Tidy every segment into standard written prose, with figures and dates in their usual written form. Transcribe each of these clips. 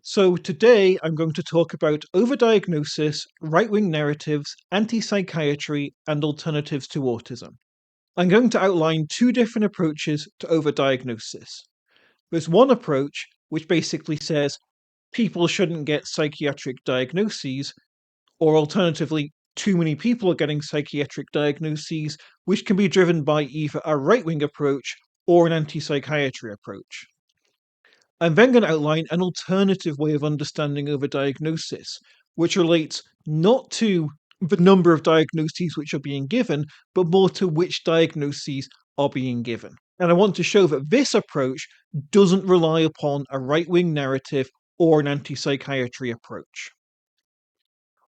So, today I'm going to talk about overdiagnosis, right wing narratives, anti psychiatry, and alternatives to autism. I'm going to outline two different approaches to overdiagnosis. There's one approach which basically says people shouldn't get psychiatric diagnoses, or alternatively, too many people are getting psychiatric diagnoses, which can be driven by either a right wing approach or an anti psychiatry approach. I'm then going to outline an alternative way of understanding overdiagnosis, which relates not to the number of diagnoses which are being given, but more to which diagnoses are being given. And I want to show that this approach doesn't rely upon a right wing narrative or an anti psychiatry approach.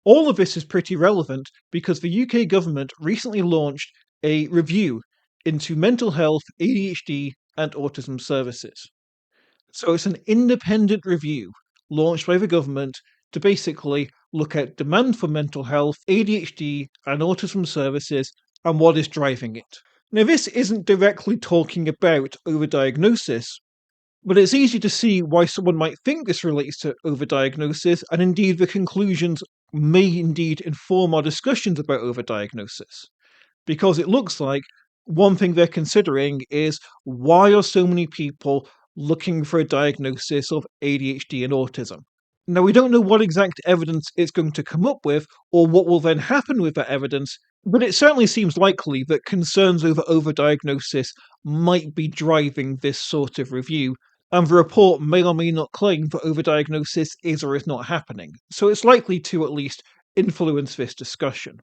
All of this is pretty relevant because the UK government recently launched a review into mental health, ADHD, and autism services. So it's an independent review launched by the government to basically look at demand for mental health, ADHD, and autism services and what is driving it. Now, this isn't directly talking about overdiagnosis, but it's easy to see why someone might think this relates to overdiagnosis, and indeed the conclusions may indeed inform our discussions about overdiagnosis. Because it looks like one thing they're considering is why are so many people looking for a diagnosis of ADHD and autism? Now, we don't know what exact evidence it's going to come up with or what will then happen with that evidence, but it certainly seems likely that concerns over overdiagnosis might be driving this sort of review, and the report may or may not claim that overdiagnosis is or is not happening, so it's likely to at least influence this discussion.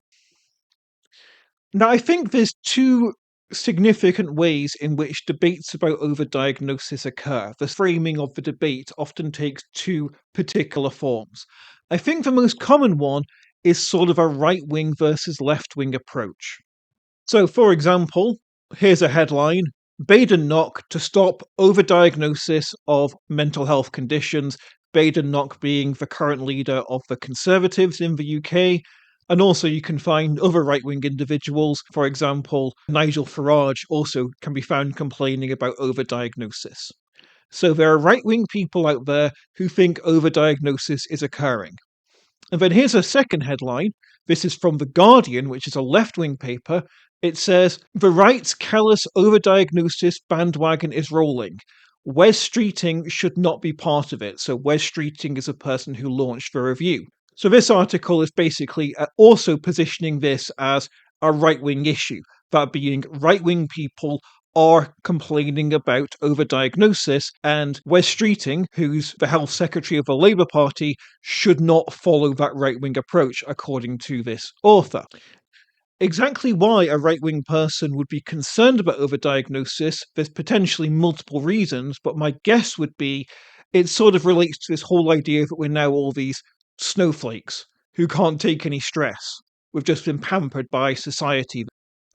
Now, I think there's two significant ways in which debates about overdiagnosis occur. The framing of the debate often takes two particular forms. I think the most common one is sort of a right wing versus left wing approach. So, for example, here's a headline: Badenoch to stop overdiagnosis of mental health conditions. Badenoch being the current leader of the Conservatives in the UK. And also, you can find other right wing individuals. For example, Nigel Farage also can be found complaining about overdiagnosis. So, there are right wing people out there who think overdiagnosis is occurring. And then here's a second headline. This is from The Guardian, which is a left wing paper. It says, The right's callous overdiagnosis bandwagon is rolling. Wes Streeting should not be part of it. So, Wes Streeting is a person who launched the review. So, this article is basically also positioning this as a right wing issue, that being right wing people are complaining about overdiagnosis, and Wes Streeting, who's the health secretary of the Labour Party, should not follow that right wing approach, according to this author. Exactly why a right wing person would be concerned about overdiagnosis, there's potentially multiple reasons, but my guess would be it sort of relates to this whole idea that we're now all these snowflakes who can't take any stress. We've just been pampered by society.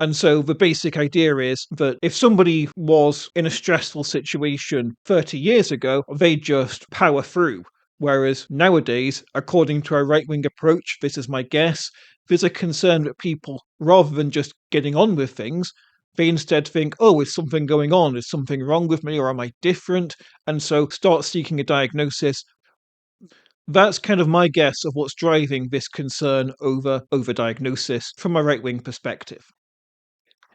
And so the basic idea is that if somebody was in a stressful situation 30 years ago, they'd just power through. Whereas nowadays, according to a right wing approach, this is my guess, there's a concern that people, rather than just getting on with things, they instead think, oh, is something going on? Is something wrong with me, or am I different? And so start seeking a diagnosis. That's kind of my guess of what's driving this concern over overdiagnosis from a right wing perspective.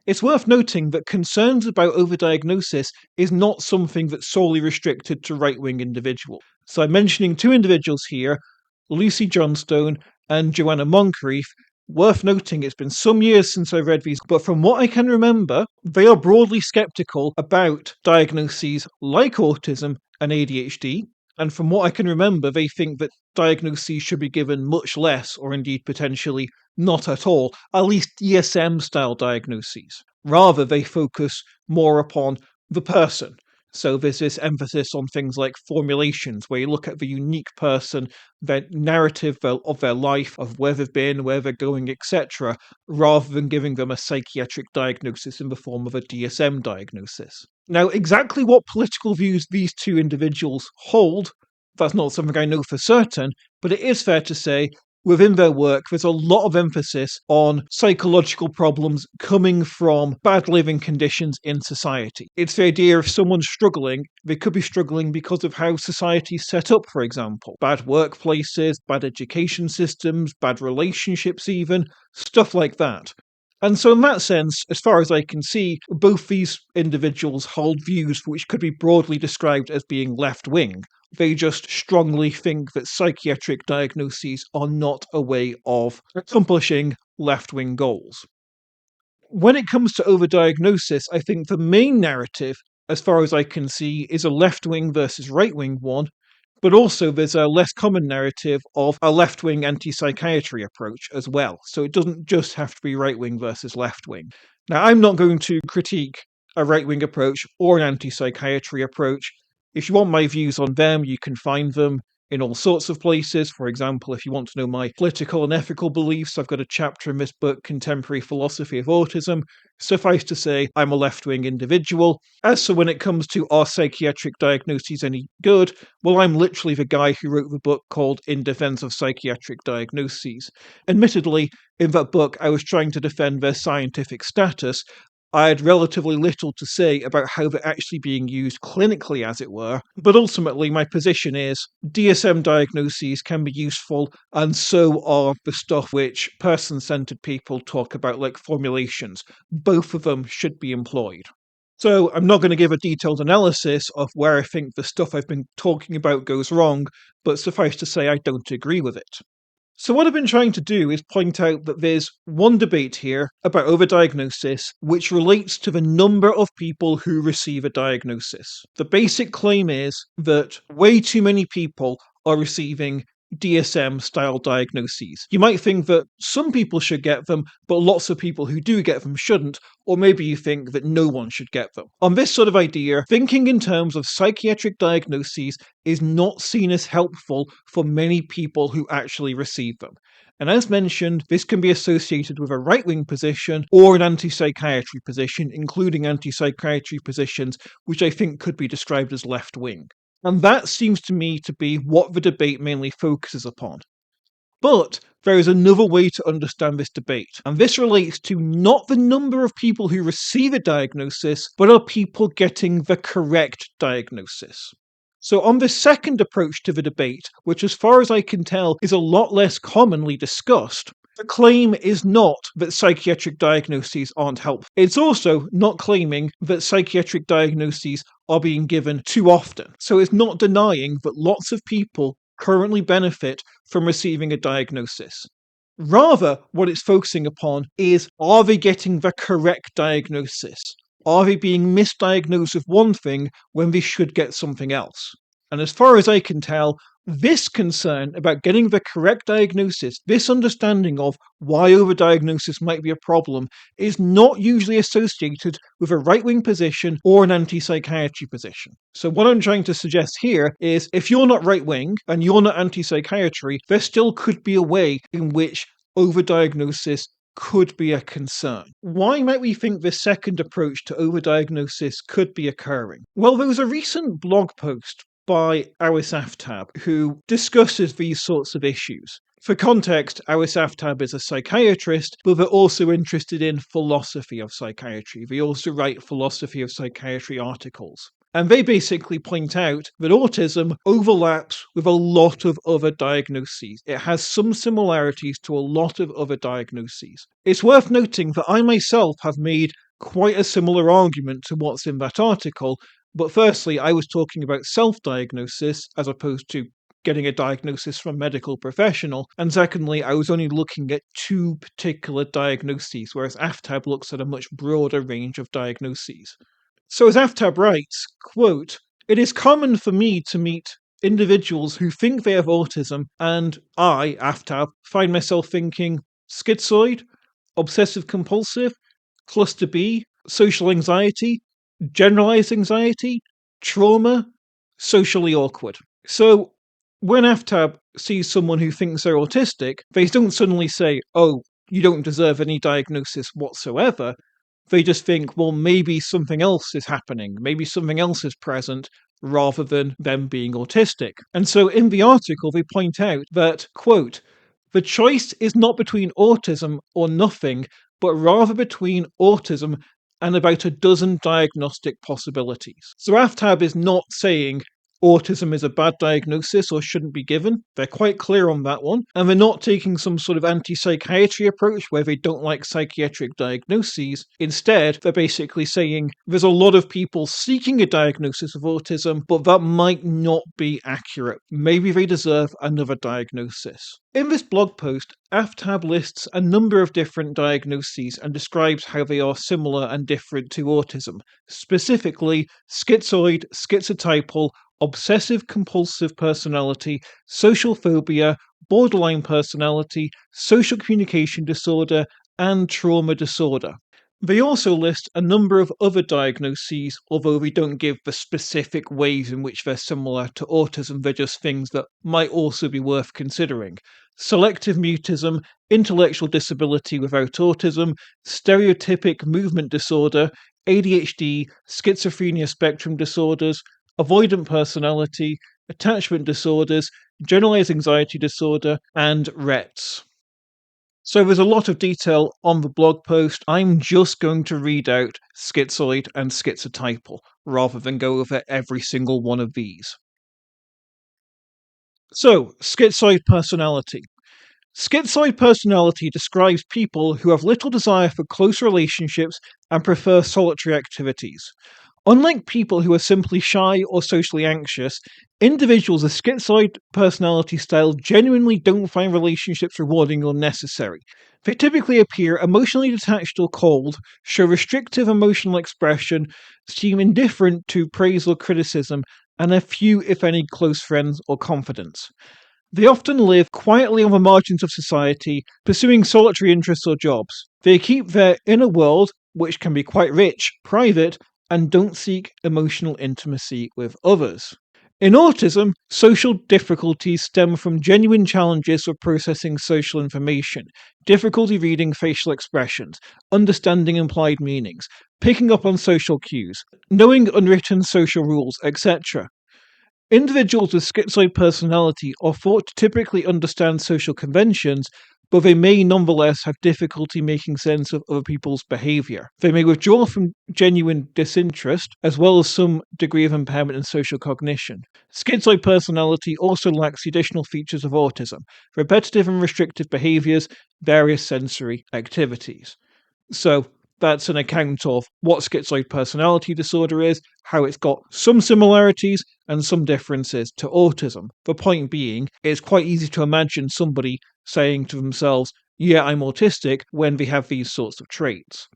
It's worth noting that concerns about overdiagnosis is not something that's solely restricted to right wing individuals. So I'm mentioning two individuals here, Lucy Johnstone and Joanna Moncrief. Worth noting, it's been some years since I read these, but from what I can remember, they are broadly skeptical about diagnoses like autism and ADHD. And from what I can remember, they think that diagnoses should be given much less, or indeed potentially not at all, at least DSM style diagnoses. Rather, they focus more upon the person. So there's this emphasis on things like formulations, where you look at the unique person, their narrative of their life, of where they've been, where they're going, etc., rather than giving them a psychiatric diagnosis in the form of a DSM diagnosis. Now, exactly what political views these two individuals hold, that's not something I know for certain, but it is fair to say within their work, there's a lot of emphasis on psychological problems coming from bad living conditions in society. It's the idea if someone's struggling, they could be struggling because of how society's set up, for example. Bad workplaces, bad education systems, bad relationships even, stuff like that. And so, in that sense, as far as I can see, both these individuals hold views which could be broadly described as being left wing. They just strongly think that psychiatric diagnoses are not a way of accomplishing left wing goals. When it comes to overdiagnosis, I think the main narrative, as far as I can see, is a left wing versus right wing one, but also there's a less common narrative of a left wing anti psychiatry approach as well. So it doesn't just have to be right wing versus left wing. Now, I'm not going to critique a right wing approach or an anti psychiatry approach. If you want my views on them, you can find them in all sorts of places. For example, if you want to know my political and ethical beliefs, I've got a chapter in this book, Contemporary Philosophy of Autism. Suffice to say, I'm a left-wing individual. As for when it comes to are psychiatric diagnoses any good, well, I'm literally the guy who wrote the book called In Defense of Psychiatric Diagnoses. Admittedly, in that book, I was trying to defend their scientific status. I had relatively little to say about how they're actually being used clinically, as it were, but ultimately my position is DSM diagnoses can be useful, and so are the stuff which person-centered people talk about, like formulations. Both of them should be employed. So I'm not going to give a detailed analysis of where I think the stuff I've been talking about goes wrong, but suffice to say I don't agree with it. So what I've been trying to do is point out that there's one debate here about overdiagnosis which relates to the number of people who receive a diagnosis. The basic claim is that way too many people are receiving DSM-style diagnoses. You might think that some people should get them, but lots of people who do get them shouldn't, or maybe you think that no one should get them. On this sort of idea, thinking in terms of psychiatric diagnoses is not seen as helpful for many people who actually receive them. And as mentioned, this can be associated with a right-wing position or an anti-psychiatry position, including anti-psychiatry positions which I think could be described as left-wing. And that seems to me to be what the debate mainly focuses upon. But there is another way to understand this debate, and this relates to not the number of people who receive a diagnosis, but are people getting the correct diagnosis. So on this second approach to the debate, which as far as I can tell is a lot less commonly discussed, the claim is not that psychiatric diagnoses aren't helpful. It's also not claiming that psychiatric diagnoses are being given too often. So it's not denying that lots of people currently benefit from receiving a diagnosis. Rather, what it's focusing upon is, are they getting the correct diagnosis? Are they being misdiagnosed with one thing when they should get something else? And as far as I can tell, this concern about getting the correct diagnosis, this understanding of why overdiagnosis might be a problem, is not usually associated with a right-wing position or an anti-psychiatry position. So what I'm trying to suggest here is, if you're not right-wing and you're not anti-psychiatry, there still could be a way in which overdiagnosis could be a concern. Why might we think this second approach to overdiagnosis could be occurring? Well, there was a recent blog post by Awis Aftab, who discusses these sorts of issues. For context, Awis Aftab is a psychiatrist, but they're also interested in philosophy of psychiatry. They also write philosophy of psychiatry articles. And they basically point out that autism overlaps with a lot of other diagnoses. It has some similarities to a lot of other diagnoses. It's worth noting that I myself have made quite a similar argument to what's in that article, but firstly, I was talking about self-diagnosis as opposed to getting a diagnosis from a medical professional, and secondly, I was only looking at two particular diagnoses, whereas Aftab looks at a much broader range of diagnoses. So as Aftab writes, quote, "It is common for me to meet individuals who think they have autism, and I, Aftab, find myself thinking schizoid, obsessive-compulsive, cluster B, social anxiety, generalized anxiety, trauma, socially awkward." So when Aftab sees someone who thinks they're autistic, they don't suddenly say, "Oh, you don't deserve any diagnosis whatsoever." They just think, well, maybe something else is happening, maybe something else is present, rather than them being autistic. And so in the article, they point out that, quote, The choice is not between autism or nothing, but rather between autism and about a dozen diagnostic possibilities. So AFTAB is not saying autism is a bad diagnosis or shouldn't be given. They're quite clear on that one. And they're not taking some sort of anti-psychiatry approach where they don't like psychiatric diagnoses. Instead, they're basically saying there's a lot of people seeking a diagnosis of autism, but that might not be accurate. Maybe they deserve another diagnosis. In this blog post, AFTAB lists a number of different diagnoses and describes how they are similar and different to autism, specifically schizoid, schizotypal, obsessive compulsive personality, social phobia, borderline personality, social communication disorder, and trauma disorder. They also list a number of other diagnoses, although they don't give the specific ways in which they're similar to autism, they're just things that might also be worth considering. Selective mutism, intellectual disability without autism, stereotypic movement disorder, ADHD, schizophrenia spectrum disorders, avoidant personality, attachment disorders, generalized anxiety disorder, and Rett's. So there's a lot of detail on the blog post. I'm just going to read out schizoid and schizotypal rather than go over every single one of these. So, schizoid personality. Schizoid personality describes people who have little desire for close relationships and prefer solitary activities. Unlike people who are simply shy or socially anxious, individuals with schizoid personality style genuinely don't find relationships rewarding or necessary. They typically appear emotionally detached or cold, show restrictive emotional expression, seem indifferent to praise or criticism, and have few, if any, close friends or confidants. They often live quietly on the margins of society, pursuing solitary interests or jobs. They keep their inner world, which can be quite rich, private, and don't seek emotional intimacy with others. In autism, social difficulties stem from genuine challenges with processing social information, difficulty reading facial expressions, understanding implied meanings, picking up on social cues, knowing unwritten social rules, etc. Individuals with schizoid personality are thought to typically understand social conventions, but they may nonetheless have difficulty making sense of other people's behaviour. They may withdraw from genuine disinterest, as well as some degree of impairment in social cognition. Schizoid personality also lacks the additional features of autism: repetitive and restrictive behaviours, various sensory activities. So, that's an account of what schizoid personality disorder is, how it's got some similarities and some differences to autism. The point being, it's quite easy to imagine somebody saying to themselves, yeah, I'm autistic, when they have these sorts of traits.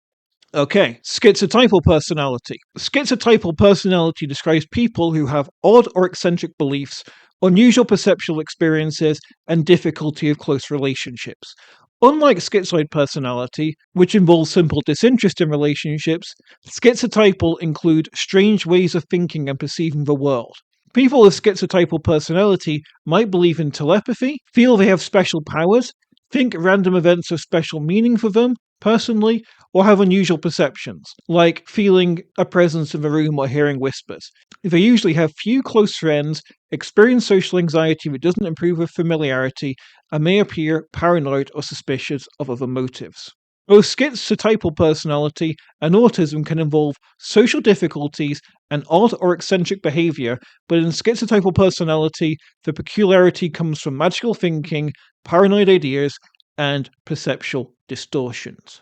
Okay, schizotypal personality. Schizotypal personality describes people who have odd or eccentric beliefs, unusual perceptual experiences, and difficulty of close relationships. Unlike schizoid personality, which involves simple disinterest in relationships, schizotypal include strange ways of thinking and perceiving the world. People with schizotypal personality might believe in telepathy, feel they have special powers, think random events have special meaning for them, personally, or have unusual perceptions, like feeling a presence in the room or hearing whispers. They usually have few close friends, experience social anxiety that doesn't improve with familiarity, and may appear paranoid or suspicious of other motives. Both schizotypal personality and autism can involve social difficulties and odd or eccentric behavior, but in schizotypal personality, the peculiarity comes from magical thinking, paranoid ideas, and perceptual distortions.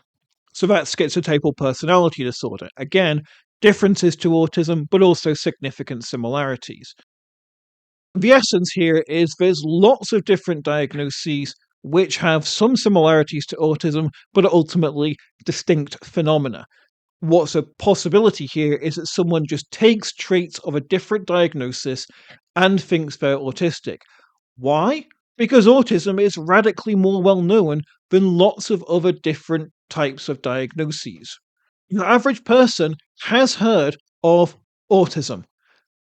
So that's schizotypal personality disorder. Again, differences to autism, but also significant similarities. The essence here is there's lots of different diagnoses which have some similarities to autism, but are ultimately distinct phenomena. What's a possibility here is that someone just takes traits of a different diagnosis and thinks they're autistic. Why? Because autism is radically more well known than lots of other different types of diagnoses. The average person has heard of autism.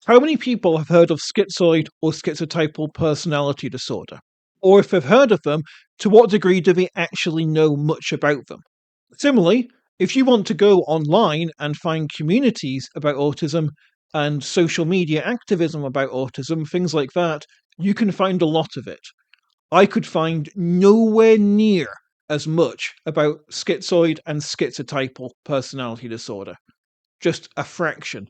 How many people have heard of schizoid or schizotypal personality disorder? Or if they've heard of them, to what degree do they actually know much about them? Similarly, if you want to go online and find communities about autism and social media activism about autism, things like that, you can find a lot of it. I could find nowhere near as much about schizoid and schizotypal personality disorder. Just a fraction.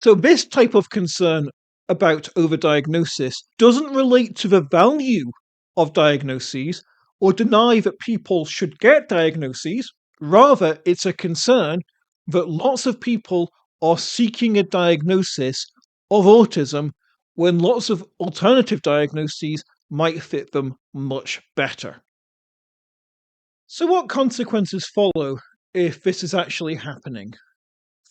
So this type of concern about overdiagnosis doesn't relate to the value of diagnoses or deny that people should get diagnoses. Rather, it's a concern that lots of people are seeking a diagnosis of autism when lots of alternative diagnoses might fit them much better. So what consequences follow if this is actually happening?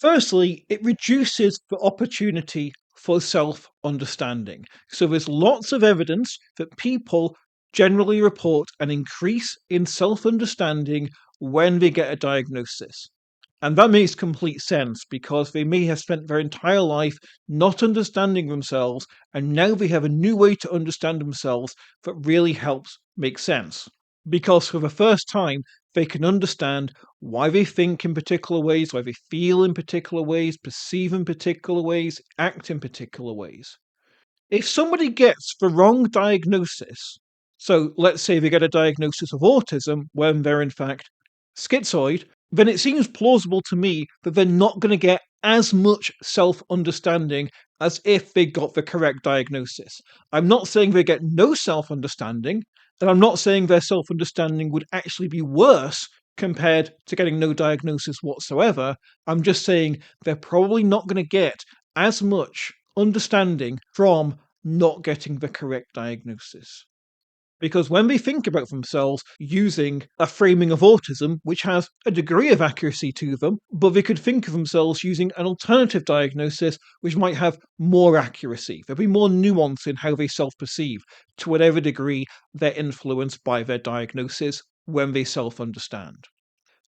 Firstly, it reduces the opportunity for self understanding. So there's lots of evidence that people generally report an increase in self understanding when they get a diagnosis. And that makes complete sense because they may have spent their entire life not understanding themselves, and now they have a new way to understand themselves that really helps make sense. Because for the first time, they can understand why they think in particular ways, why they feel in particular ways, perceive in particular ways, act in particular ways. If somebody gets the wrong diagnosis, so let's say they get a diagnosis of autism when they're in fact schizoid, then it seems plausible to me that they're not going to get as much self understanding as if they got the correct diagnosis. I'm not saying they get no self understanding, and I'm not saying their self understanding would actually be worse compared to getting no diagnosis whatsoever. I'm just saying they're probably not going to get as much understanding from not getting the correct diagnosis. Because when they think about themselves using a framing of autism, which has a degree of accuracy to them, but they could think of themselves using an alternative diagnosis, which might have more accuracy. There'll be more nuance in how they self perceive, to whatever degree they're influenced by their diagnosis when they self understand.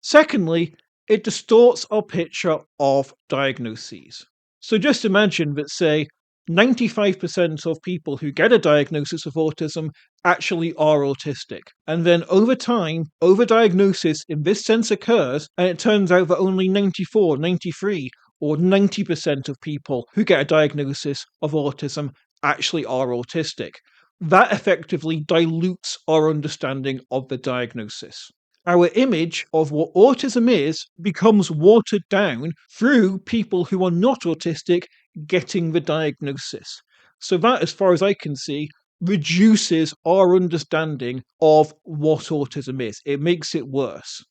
Secondly, it distorts our picture of diagnoses. So just imagine that, say, 95% of people who get a diagnosis of autism actually are autistic. And then over time, overdiagnosis in this sense occurs, and it turns out that only 94, 93, or 90% of people who get a diagnosis of autism actually are autistic. That effectively dilutes our understanding of the diagnosis. Our image of what autism is becomes watered down through people who are not autistic getting the diagnosis. So that, as far as I can see, reduces our understanding of what autism is. It makes it worse.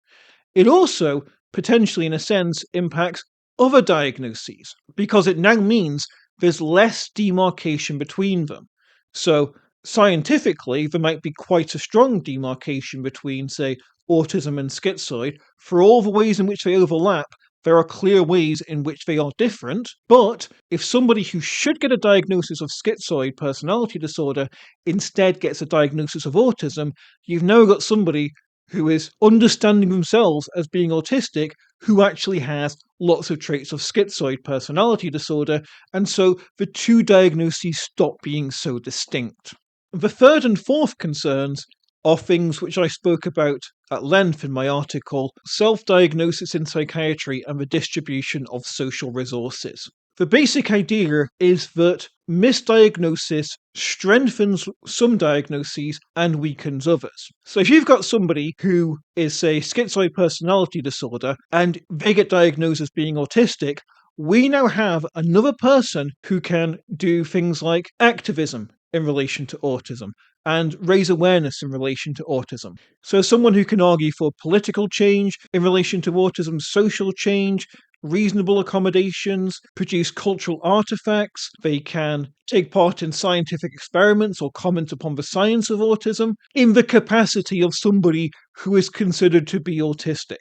It also, potentially in a sense, impacts other diagnoses because it now means there's less demarcation between them. So scientifically, there might be quite a strong demarcation between, say, autism and schizoid. For all the ways in which they overlap, there are clear ways in which they are different. But if somebody who should get a diagnosis of schizoid personality disorder instead gets a diagnosis of autism, you've now got somebody who is understanding themselves as being autistic who actually has lots of traits of schizoid personality disorder, and so the two diagnoses stop being so distinct. The third and fourth concerns are things which I spoke about at length in my article, Self-Diagnosis in Psychiatry and the Distribution of Social Resources. The basic idea is that misdiagnosis strengthens some diagnoses and weakens others. So if you've got somebody who is, say, schizoid personality disorder and they get diagnosed as being autistic, we now have another person who can do things like activism in relation to autism and raise awareness in relation to autism. So someone who can argue for political change in relation to autism, social change, reasonable accommodations, produce cultural artifacts, they can take part in scientific experiments or comment upon the science of autism in the capacity of somebody who is considered to be autistic.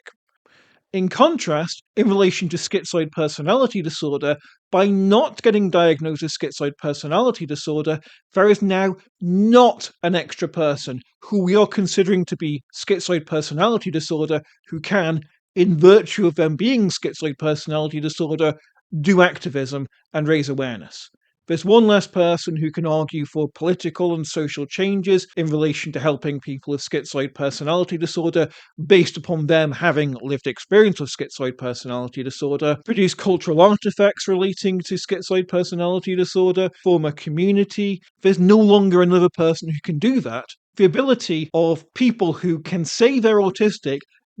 In contrast, in relation to schizoid personality disorder, by not getting diagnosed as schizoid personality disorder, there is now not an extra person who we are considering to be schizoid personality disorder who can, in virtue of them being schizoid personality disorder, do activism and raise awareness. There's one less person who can argue for political and social changes in relation to helping people with schizoid personality disorder based upon them having lived experience of schizoid personality disorder, produce cultural artifacts relating to schizoid personality disorder, form a community. There's no longer another person who can do that. The ability of people who can say they're autistic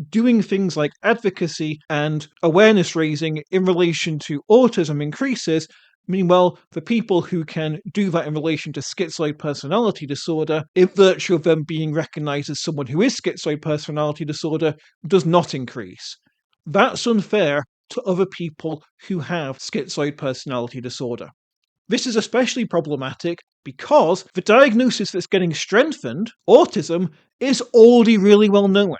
doing things like advocacy and awareness raising in relation to autism increases. Meanwhile, the people who can do that in relation to schizoid personality disorder, in virtue of them being recognized as someone who is schizoid personality disorder, does not increase. That's unfair to other people who have schizoid personality disorder. This is especially problematic because the diagnosis that's getting strengthened, autism, is already really well known.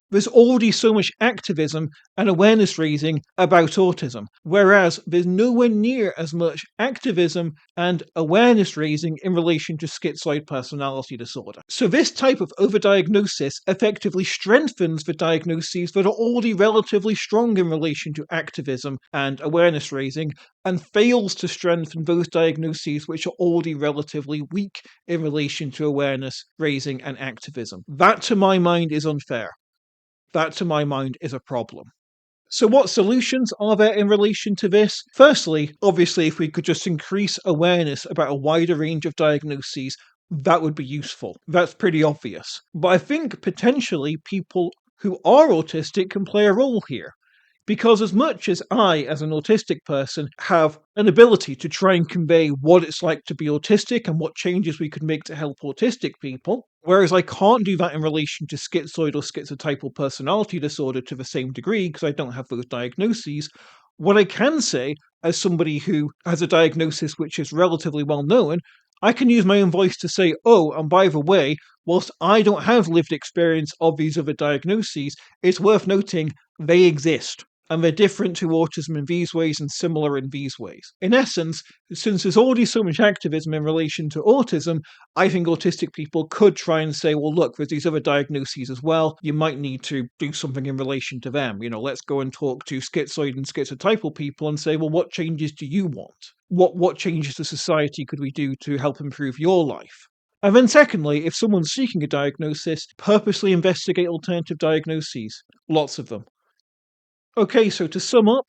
There's already so much activism and awareness raising about autism, whereas there's nowhere near as much activism and awareness raising in relation to schizoid personality disorder. So this type of overdiagnosis effectively strengthens the diagnoses that are already relatively strong in relation to activism and awareness raising, and fails to strengthen those diagnoses which are already relatively weak in relation to awareness raising and activism. That, to my mind, is unfair. That, to my mind, is a problem. So, what solutions are there in relation to this? Firstly, obviously, if we could just increase awareness about a wider range of diagnoses, that would be useful. That's pretty obvious. But I think potentially people who are autistic can play a role here. Because as much as I, as an autistic person, have an ability to try and convey what it's like to be autistic and what changes we could make to help autistic people, whereas I can't do that in relation to schizoid or schizotypal personality disorder to the same degree because I don't have those diagnoses, what I can say, as somebody who has a diagnosis which is relatively well known, I can use my own voice to say, oh, and by the way, whilst I don't have lived experience of these other diagnoses, it's worth noting they exist. And they're different to autism in these ways and similar in these ways. In essence, since there's already so much activism in relation to autism, I think autistic people could try and say, well, look, there's these other diagnoses as well. You might need to do something in relation to them. Let's go and talk to schizoid and schizotypal people and say, well, what changes do you want? What changes to society could we do to help improve your life? And then secondly, if someone's seeking a diagnosis, purposely investigate alternative diagnoses. Lots of them. Okay, so to sum up,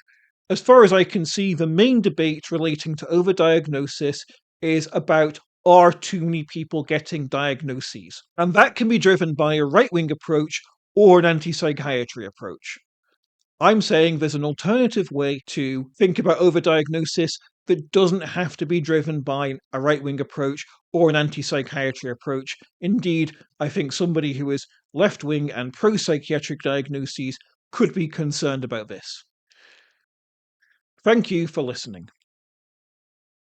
as far as I can see, the main debate relating to overdiagnosis is about are too many people getting diagnoses? And that can be driven by a right-wing approach or an anti-psychiatry approach. I'm saying there's an alternative way to think about overdiagnosis that doesn't have to be driven by a right-wing approach or an anti-psychiatry approach. Indeed, I think somebody who is left-wing and pro-psychiatric diagnoses could be concerned about this. Thank you for listening.